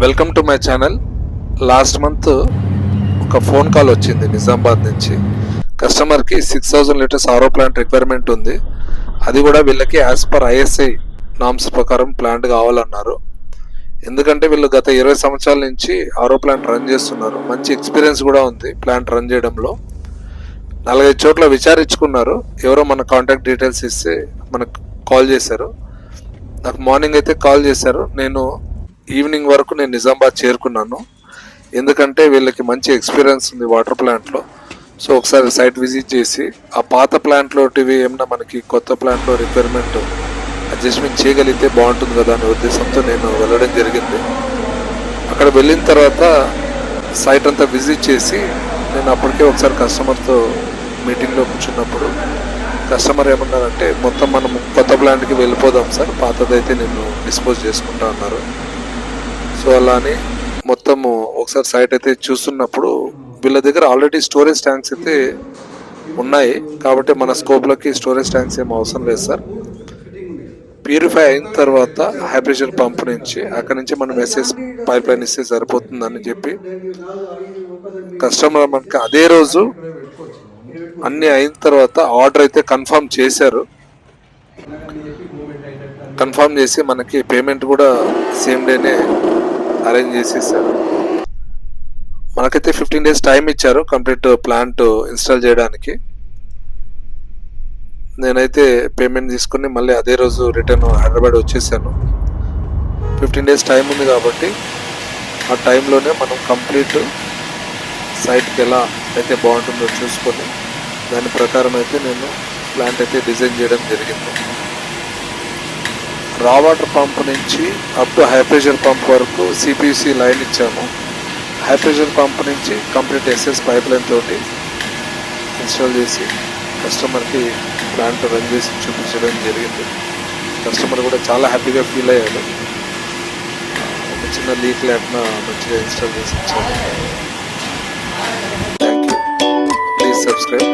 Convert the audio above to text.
Welcome to my channel. Last month ఒక phone call వచ్చింది నిజామాబాద్ నుంచి. కస్టమర్కి 6000 లీటర్స్ ఆరో ప్లాంట్ రిక్వైర్మెంట్ ఉంది. అది కూడా వీళ్ళకి యాజ్ పర్ ఐఎస్ఐ నామ్స్ ప్రకారం ప్లాంట్ కావాలన్నారు. ఎందుకంటే వీళ్ళు గత 20 సంవత్సరాల నుంచి ఆరో ప్లాంట్ రన్ చేస్తున్నారు. మంచి ఎక్స్పీరియన్స్ కూడా ఉంది ప్లాంట్ రన్ చేయడంలో. 4-5 చోట్ల విచారించుకున్నారు. ఎవరో మన కాంటాక్ట్ డీటెయిల్స్ ఇస్తే మనకు కాల్ చేశారు. నాకు మార్నింగ్ అయితే కాల్ చేశారు. నేను ఈవినింగ్ వరకు నేను నిజామాబాద్ చేరుకున్నాను. ఎందుకంటే వీళ్ళకి మంచి ఎక్స్పీరియన్స్ ఉంది వాటర్ ప్లాంట్లో. సో ఒకసారి సైట్ విజిట్ చేసి ఆ పాత ప్లాంట్లోటివి ఏమన్నా మనకి కొత్త ప్లాంట్లో రిక్వైర్మెంట్ అడ్జస్ట్మెంట్ చేయగలిగితే బాగుంటుంది కదా అనే ఉద్దేశంతో నేను వెళ్ళడం జరిగింది. అక్కడ వెళ్ళిన తర్వాత సైట్ అంతా విజిట్ చేసి నేను అప్పటికే ఒకసారి కస్టమర్తో మీటింగ్లో కూర్చున్నప్పుడు కస్టమర్ ఏమన్నారంటే, మొత్తం మనం కొత్త ప్లాంట్కి వెళ్ళిపోదాం సార్, పాతదైతే నేను డిస్పోజ్ చేసుకుంటా అన్నారు. సో అలా అని మొత్తము ఒకసారి సైట్ అయితే చూస్తున్నప్పుడు వీళ్ళ దగ్గర ఆల్రెడీ స్టోరేజ్ ట్యాంక్స్ అయితే ఉన్నాయి. కాబట్టి మన స్కోప్లోకి స్టోరేజ్ ట్యాంక్స్ ఏం అవసరం లేదు సార్. ప్యూరిఫై అయిన తర్వాత హై ప్రెషర్ పంప్ నుంచి అక్కడి నుంచి మనం ఎస్ఎస్ పైప్ లైన్ ఇస్తే సరిపోతుందని చెప్పి కస్టమర్ మనకి అదే రోజు అన్నీ అయిన తర్వాత ఆర్డర్ అయితే కన్ఫర్మ్ చేశారు. కన్ఫర్మ్ చేసి మనకి పేమెంట్ కూడా సేమ్ డేనే అరేంజ్ చేసేసారు. మనకైతే 15 days టైం ఇచ్చారు కంప్లీట్ ప్లాంట్ ఇన్స్టాల్ చేయడానికి. నేనైతే పేమెంట్ తీసుకుని మళ్ళీ అదే రోజు రిటర్న్ హైదరాబాద్ వచ్చేసాను. 15 days టైం ఉంది కాబట్టి ఆ టైంలోనే మనం కంప్లీట్ సైట్కి ఎలా అయితే బాగుంటుందో చూసుకొని దాని ప్రకారం అయితే నేను ప్లాంట్ అయితే డిజైన్ చేయడం జరిగింది. రా వాటర్ పంప్ నుంచి up to high pressure pump వరకు సిపిసి లైన్ ఇచ్చాము. హై ప్రెషర్ పంప్ నుంచి కంప్లీట్ ఎస్ఎస్ పైప్ లైన్ తోటి ఇన్స్టాల్ చేసి కస్టమర్కి ప్లాంట్ రన్ చేసి చూపించడం జరిగింది. కస్టమర్ కూడా చాలా హ్యాపీగా ఫీల్ అయ్యాడు. ఒక చిన్న లీక్ లేకుండా మంచిగా ఇన్స్టాల్ చేసి ఇచ్చాము. Thank you. Please subscribe.